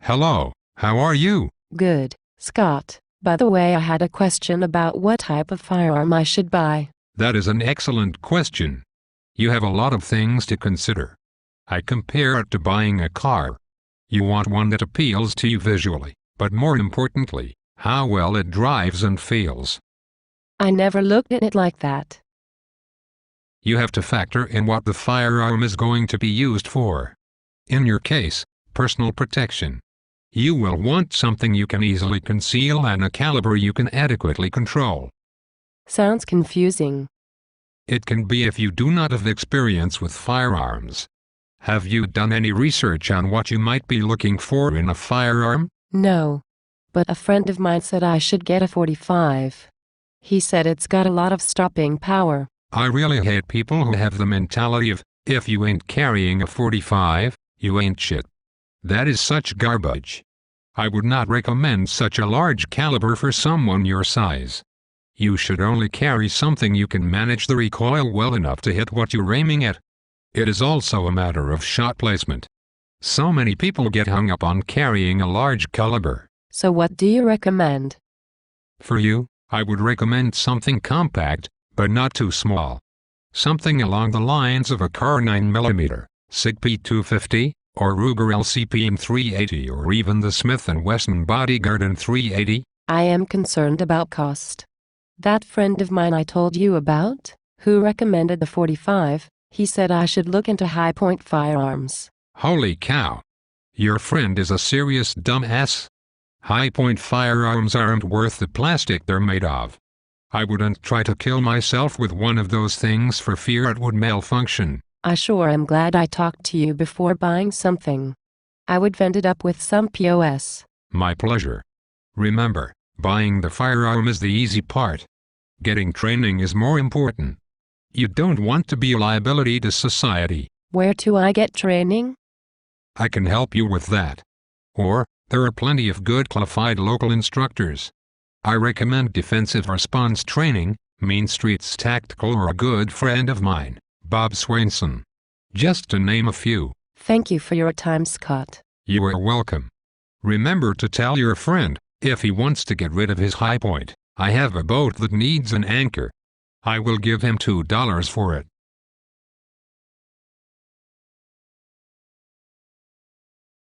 Hello, how are you? Good, Scott. By the way, I had a question about what type of firearm I should buy. That is an excellent question. You have a lot of things to consider. I compare it to buying a car. You want one that appeals to you visually, but more importantly, how well it drives and feels. I never looked at it like that. You have to factor in what the firearm is going to be used for. In your case, personal protection. You will want something you can easily conceal and a caliber you can adequately control. Sounds confusing. It can be if you do not have experience with firearms. Have you done any research on what you might be looking for in a firearm? No. But a friend of mine said I should get a 45. He said it's got a lot of stopping power. I really hate people who have the mentality of, if you ain't carrying a 45, you ain't shit. That is such garbage. I would not recommend such a large caliber for someone your size. You should only carry something you can manage the recoil well enough to hit what you're aiming at. It is also a matter of shot placement. So many people get hung up on carrying a large caliber. So what do you recommend? For you, I would recommend something compact, but not too small. Something along the lines of a Car 9mm, SIG P250, or Ruger LCP M380, or even the Smith & Wesson Bodyguard M380. I am concerned about cost. That friend of mine I told you about, who recommended the 45, he said I should look into high-point firearms. Holy cow! Your friend is a serious dumbass. High-point firearms aren't worth the plastic they're made of. I wouldn't try to kill myself with one of those things for fear it would malfunction. I sure am glad I talked to you before buying something. I would vent it up with some POS. My pleasure. Remember, buying the firearm is the easy part. Getting training is more important. You don't want to be a liability to society. Where do I get training? I can help you with that. Or, there are plenty of good qualified local instructors. I recommend Defensive Response Training, Mean Streets Tactical, or a good friend of mine, Bob Swainson. Just to name a few. Thank you for your time, Scott. You are welcome. Remember to tell your friend, if he wants to get rid of his high point, I have a boat that needs an anchor. I will give him $2 for it.